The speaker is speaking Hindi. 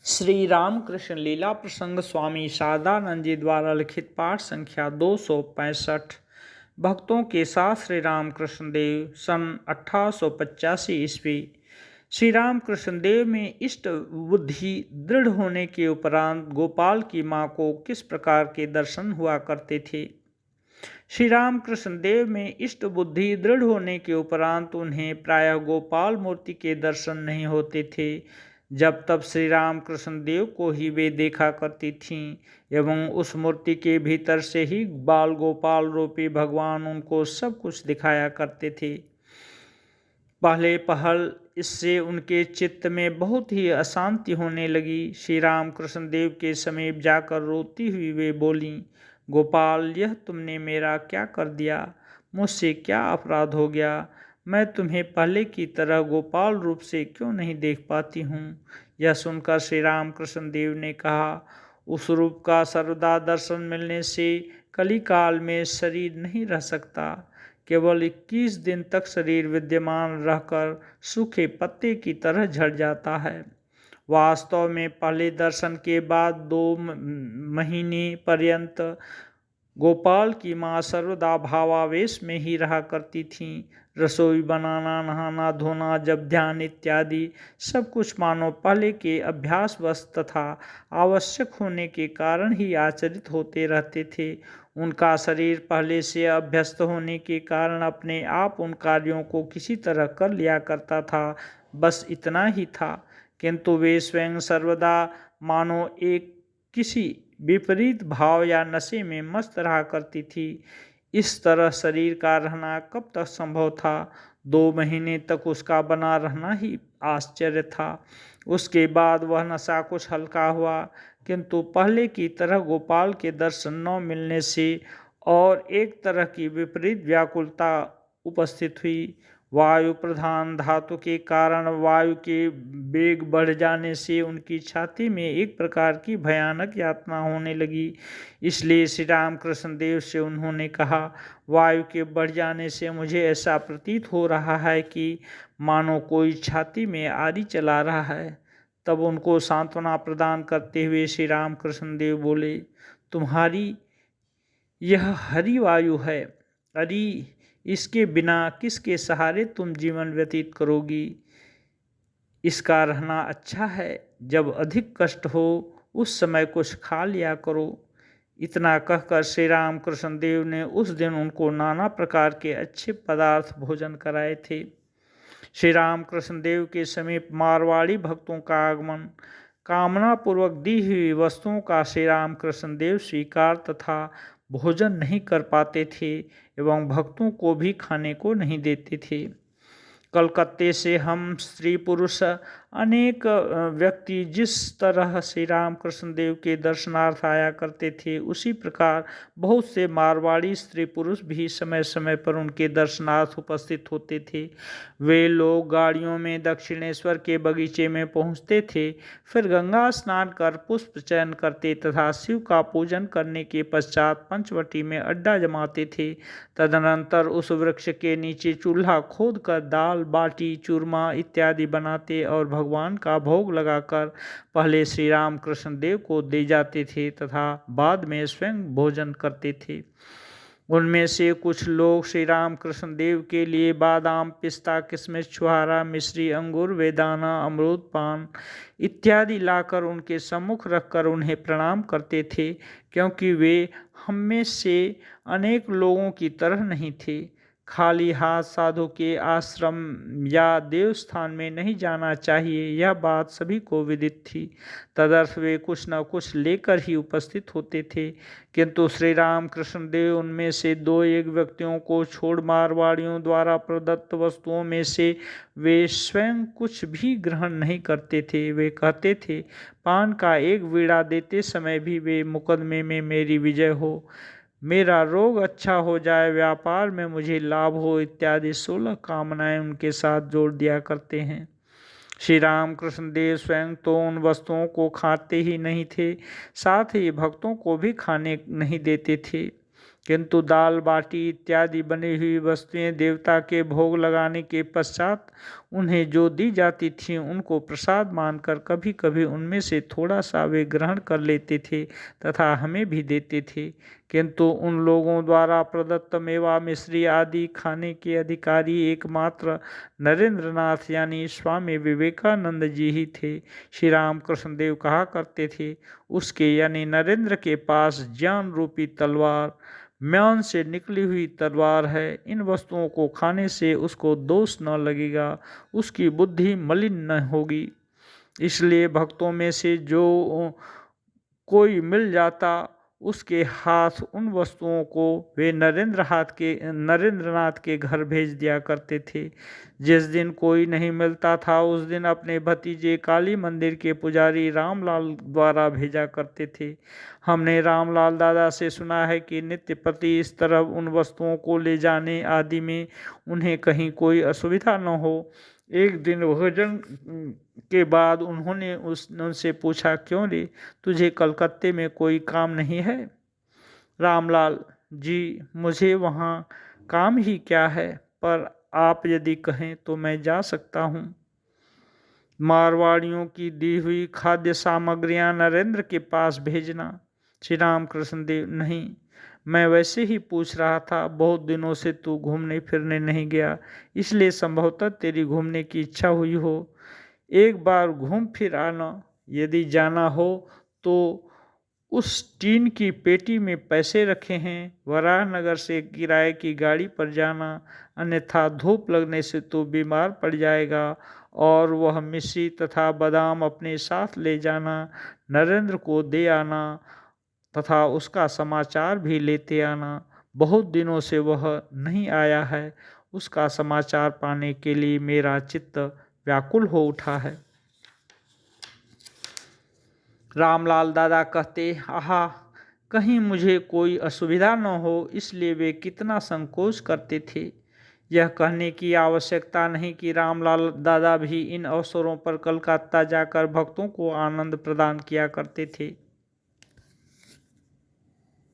श्री रामकृष्ण लीला प्रसंग स्वामी शारदानंद जी द्वारा लिखित पाठ संख्या 265। भक्तों के साथ श्री रामकृष्ण देव सन 1885 ईस्वी। श्री रामकृष्ण देव में इष्ट बुद्धि दृढ़ होने के उपरांत गोपाल की माँ को किस प्रकार के दर्शन हुआ करते थे। श्री रामकृष्ण देव में इष्ट बुद्धि दृढ़ होने के उपरांत उन्हें प्रायः गोपाल मूर्ति के दर्शन नहीं होते थे। जब तब श्री रामकृष्ण देव को ही वे देखा करती थीं एवं उस मूर्ति के भीतर से ही बाल गोपाल रूपी भगवान उनको सब कुछ दिखाया करते थे। पहले पहल इससे उनके चित्त में बहुत ही अशांति होने लगी। श्री रामकृष्ण देव के समीप जाकर रोती हुई वे बोलीं, गोपाल, यह तुमने मेरा क्या कर दिया? मुझसे क्या अपराध हो गया? मैं तुम्हें पहले की तरह गोपाल रूप से क्यों नहीं देख पाती हूँ? यह सुनकर श्री रामकृष्ण देव ने कहा, उस रूप का सर्वदा दर्शन मिलने से कलिकाल में शरीर नहीं रह सकता। केवल 21 दिन तक शरीर विद्यमान रहकर सूखे पत्ते की तरह झड़ जाता है। वास्तव में पहले दर्शन के बाद 2 महीने पर्यंत गोपाल की माँ सर्वदा भावावेश में ही रहा करती थीं। रसोई बनाना, नहाना धोना, जब ध्यान इत्यादि सब कुछ मानो पहले के अभ्यासवश तथा आवश्यक होने के कारण ही आचरित होते रहते थे। उनका शरीर पहले से अभ्यस्त होने के कारण अपने आप उन कार्यों को किसी तरह कर लिया करता था, बस इतना ही था। किंतु वे स्वयं सर्वदा मानो एक किसी विपरीत भाव या नशे में मस्त रहा करती थी। इस तरह शरीर का रहना कब तक संभव था? 2 महीने तक उसका बना रहना ही आश्चर्य था। उसके बाद वह नशा कुछ हल्का हुआ, किंतु पहले की तरह गोपाल के दर्शन न मिलने से और एक तरह की विपरीत व्याकुलता उपस्थित हुई। वायु प्रधान धातु के कारण वायु के वेग बढ़ जाने से उनकी छाती में एक प्रकार की भयानक यातना होने लगी। इसलिए श्री रामकृष्ण देव से उन्होंने कहा, वायु के बढ़ जाने से मुझे ऐसा प्रतीत हो रहा है कि मानो कोई छाती में आरी चला रहा है। तब उनको सांत्वना प्रदान करते हुए श्री रामकृष्ण देव बोले, तुम्हारी यह हरि वायु है। अरे, इसके बिना किसके सहारे तुम जीवन व्यतीत करोगी? इसका रहना अच्छा है। जब अधिक कष्ट हो उस समय कुछ खा लिया करो। इतना कहकर श्री रामकृष्ण देव ने उस दिन उनको नाना प्रकार के अच्छे पदार्थ भोजन कराए थे। श्री रामकृष्ण देव के समीप मारवाड़ी भक्तों का आगमन। कामना पूर्वक दी हुई वस्तुओं का श्री रामकृष्ण देव स्वीकार तथा भोजन नहीं कर पाते थे एवं भक्तों को भी खाने को नहीं देते थे। कलकत्ते से हम स्त्री पुरुष अनेक व्यक्ति जिस तरह श्री रामकृष्ण देव के दर्शनार्थ आया करते थे, उसी प्रकार बहुत से मारवाड़ी स्त्री पुरुष भी समय समय पर उनके दर्शनार्थ उपस्थित होते थे। वे लोग गाड़ियों में दक्षिणेश्वर के बगीचे में पहुंचते थे, फिर गंगा स्नान कर पुष्प चयन करते तथा शिव का पूजन करने के पश्चात पंचवटी में अड्डा जमाते थे। तदनंतर उस वृक्ष के नीचे चूल्हा खोद कर दाल बाटी चूरमा इत्यादि बनाते और भगवान का भोग लगाकर पहले श्री रामकृष्ण देव को दे जाते थे तथा बाद में स्वयं भोजन करते थे। उनमें से कुछ लोग श्री रामकृष्ण देव के लिए बादाम, पिस्ता, किशमिश, छुहारा, मिश्री, अंगूर, वेदाना, अमरूद, पान इत्यादि लाकर उनके सम्मुख रखकर उन्हें प्रणाम करते थे, क्योंकि वे हम में से अनेक लोगों की तरह नहीं थे। खाली हाथ साधु के आश्रम या देवस्थान में नहीं जाना चाहिए, यह बात सभी को विदित थी। तदर्थ वे कुछ न कुछ लेकर ही उपस्थित होते थे, किंतु श्री रामकृष्ण देव उनमें से 2-1 व्यक्तियों को छोड़ मारवाड़ियों द्वारा प्रदत्त वस्तुओं में से वे स्वयं कुछ भी ग्रहण नहीं करते थे। वे कहते थे, पान का एक बीड़ा देते समय भी वे मुकदमे में मेरी विजय हो, मेरा रोग अच्छा हो जाए, व्यापार में मुझे लाभ हो इत्यादि 16 कामनाएं उनके साथ जोड़ दिया करते हैं। श्री रामकृष्ण देव स्वयं तो उन वस्तुओं को खाते ही नहीं थे, साथ ही भक्तों को भी खाने नहीं देते थे। किंतु दाल बाटी इत्यादि बनी हुई वस्तुएं देवता के भोग लगाने के पश्चात उन्हें जो दी जाती थीं उनको प्रसाद मानकर कभी कभी उनमें से थोड़ा सा वे ग्रहण कर लेते थे तथा हमें भी देते थे। किंतु उन लोगों द्वारा प्रदत्त मेवा मिश्री आदि खाने के अधिकारी एकमात्र नरेंद्रनाथ यानी स्वामी विवेकानंद जी ही थे। श्री रामकृष्ण देव कहा करते थे, उसके यानी नरेंद्र के पास ज्ञान रूपी तलवार म्यान से निकली हुई तलवार है। इन वस्तुओं को खाने से उसको दोष न लगेगा, उसकी बुद्धि मलिन न होगी। इसलिए भक्तों में से जो कोई मिल जाता उसके हाथ उन वस्तुओं को वे नरेंद्रनाथ के घर भेज दिया करते थे। जिस दिन कोई नहीं मिलता था उस दिन अपने भतीजे काली मंदिर के पुजारी रामलाल द्वारा भेजा करते थे। हमने रामलाल दादा से सुना है कि नित्य प्रति इस तरह उन वस्तुओं को ले जाने आदि में उन्हें कहीं कोई असुविधा न हो। एक दिन भोजन के बाद उन्होंने उनसे पूछा, क्यों रे, तुझे कलकत्ते में कोई काम नहीं है? रामलाल जी, मुझे वहाँ काम ही क्या है, पर आप यदि कहें तो मैं जा सकता हूँ। मारवाड़ियों की दी हुई खाद्य सामग्रियाँ नरेंद्र के पास भेजना। श्री रामकृष्ण देव, नहीं, मैं वैसे ही पूछ रहा था। बहुत दिनों से तू घूमने फिरने नहीं गया, इसलिए संभवतः तेरी घूमने की इच्छा हुई हो। एक बार घूम फिर आना। यदि जाना हो तो उस टीन की पेटी में पैसे रखे हैं, वराहनगर से किराए की गाड़ी पर जाना, अन्यथा धूप लगने से तो बीमार पड़ जाएगा। और वह मिश्री तथा बादाम अपने साथ ले जाना, नरेंद्र को दे आना तथा उसका समाचार भी लेते आना। बहुत दिनों से वह नहीं आया है, उसका समाचार पाने के लिए मेरा चित्त व्याकुल हो उठा है। रामलाल दादा कहते, आहा, कहीं मुझे कोई असुविधा न हो, इसलिए वे कितना संकोच करते थे। यह कहने की आवश्यकता नहीं कि रामलाल दादा भी इन अवसरों पर कलकत्ता जाकर भक्तों को आनंद प्रदान किया करते थे।